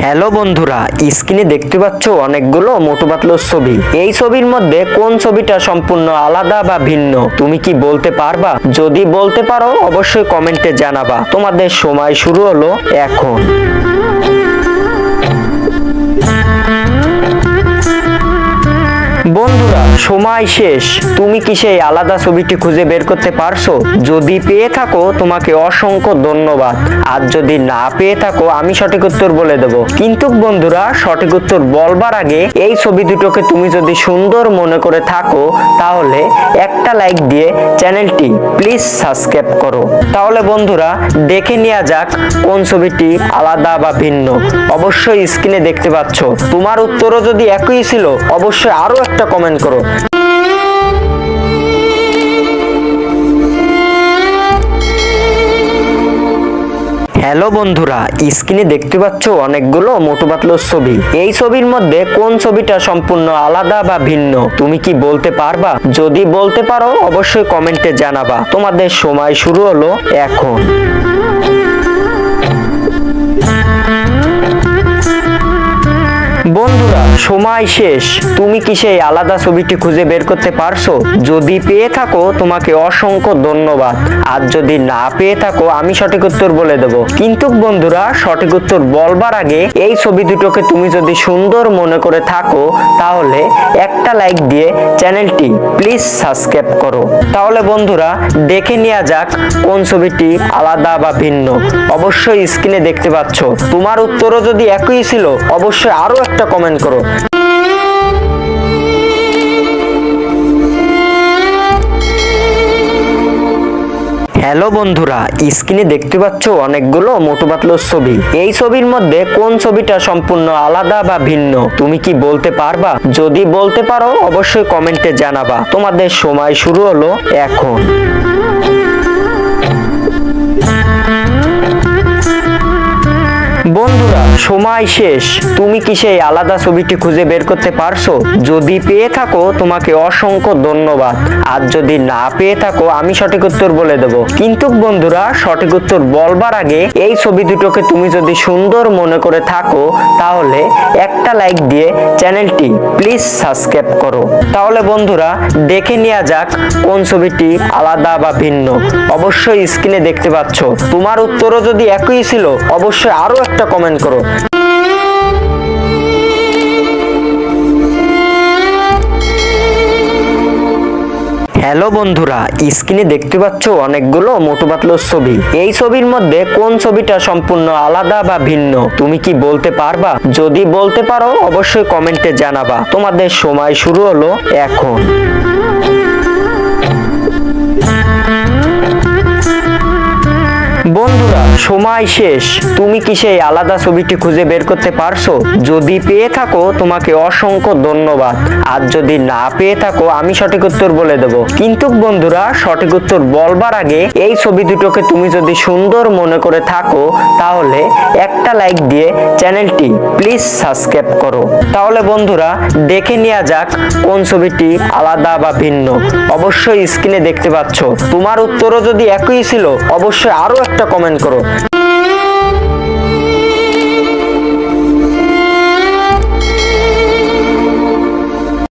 Hello বন্ধুরা, স্ক্রিনে দেখতে পাচ্ছ অনেকগুলো মোটু পাতলুর ছবি। এই ছবির মধ্যে কোন ছবিটা সম্পূর্ণ আলাদা বা ভিন্ন তুমি কি বলতে পারবা? যদি বলতে পারো অবশ্যই কমেন্টে জানাবা। তোমাদের সময় শুরু হলো এখন। বন্ধুরা, সময় শেষ। তুমি কি সেই আলাদা ছবিটি খুঁজে বের করতে পারছো? যদি পেয়ে থাকো তোমাকে অসংখ্য ধন্যবাদ, আর যদি না পেয়ে থাকো আমি সঠিক উত্তর বলে দেব। কিন্তু বন্ধুরা, সঠিক উত্তর বলবার আগে এই ছবি দুটোকে তুমি যদি সুন্দর মনে করে থাকো তাহলে একটা লাইক দিয়ে চ্যানেলটি প্লিজ সাবস্ক্রাইব করো। তাহলে বন্ধুরা, দেখে নেওয়া যাক কোন ছবিটি আলাদা বা ভিন্ন। অবশ্যই স্ক্রিনে দেখতে পাচ্ছ। তোমার উত্তরও যদি একই ছিল অবশ্যই আরো একটা কমেন্ট করো। হ্যালো বন্ধুরা, স্ক্রিনে দেখতে পাচ্ছ অনেকগুলো মোটু পাতলুর ছবি। এই ছবির মধ্যে কোন ছবিটা সম্পূর্ণ আলাদা বা ভিন্ন তুমি কি বলতে পারবা? যদি বলতে পারো অবশ্যই কমেন্টে জানাবা। তোমাদের সময় শুরু হলো এখন। বন্ধুরা, সময় শেষ। তুমি কি সেই আলাদা ছবিটি খুঁজে বের করতে পারছো? যদি পেয়ে থাকো তোমাকে অসংখ্য ধন্যবাদ, আর যদি না পেয়ে থাকো আমি সঠিক উত্তর বলে দেব। কিন্তু বন্ধুরা, সঠিক উত্তর বলবার আগে এই ছবি দুটোকে তুমি যদি সুন্দর মনে করে থাকো তাহলে একটা লাইক দিয়ে চ্যানেলটি প্লিজ সাবস্ক্রাইব করো। তাহলে বন্ধুরা, দেখে নেওয়া যাক কোন ছবিটি আলাদা বা ভিন্ন। অবশ্যই স্ক্রিনে দেখতে পাচ্ছ। তোমার উত্তরও যদি একই ছিল অবশ্যই আরো একটা কমেন্ট করো। হ্যালো বন্ধুরা, স্ক্রিনে দেখতে পাচ্ছ অনেকগুলো মোটু পাতলুর ছবি। এই ছবির মধ্যে কোন ছবিটা সম্পূর্ণ আলাদা বা ভিন্ন তুমি কি বলতে পারবা? যদি বলতে পারো অবশ্যই কমেন্টে জানাবা। তোমাদের সময় শুরু হলো এখন। বন্ধুরা, সময় শেষ। তুমি কি সেই আলাদা ছবিটি খুঁজে বের করতে পারছো? যদি পেয়ে থাকো তোমাকে অসংখ্য ধন্যবাদ, আর যদি না পেয়ে থাকো আমি সঠিক উত্তর বলে দেব। কিন্তু বন্ধুরা, সঠিক উত্তর বলবার আগে এই ছবি দুটোকে তুমি যদি সুন্দর মনে করে থাকো তাহলে একটা লাইক দিয়ে চ্যানেলটি প্লিজ সাবস্ক্রাইব করো। তাহলে বন্ধুরা, দেখে নেওয়া যাক কোন ছবিটি আলাদা বা ভিন্ন। অবশ্যই স্ক্রিনে দেখতে পাচ্ছ। তোমার উত্তরও যদি একই ছিল অবশ্যই আরো একটা কমেন্ট করো। হ্যালো বন্ধুরা, স্ক্রিনে দেখতে পাচ্ছ অনেকগুলো মোটু পাতলুর ছবি। এই ছবির মধ্যে কোন ছবিটা সম্পূর্ণ আলাদা বা ভিন্ন তুমি কি বলতে পারবা? যদি বলতে পারো অবশ্যই কমেন্টে জানাবা। তোমাদের সময় শুরু হলো এখন। বন্ধুরা, সময় শেষ। তুমি কি সেই আলাদা ছবিটি খুঁজে বের করতে পারছো? যদি পেয়ে থাকো তোমাকে অসংখ্য ধন্যবাদ, আর যদি না পেয়ে থাকো আমি সঠিক উত্তর বলে দেব। কিন্তু বন্ধুরা, সঠিক উত্তর বলবার আগে এই ছবি দুটোকে তুমি যদি সুন্দর মনে করে থাকো তাহলে একটা লাইক দিয়ে চ্যানেলটি প্লিজ সাবস্ক্রাইব করো। তাহলে বন্ধুরা, দেখে নেওয়া যাক কোন ছবিটি আলাদা বা ভিন্ন। অবশ্যই স্ক্রিনে দেখতে পাচ্ছ। তোমার উত্তরও যদি একই ছিল অবশ্যই আরো একটা কমেন্ট করো।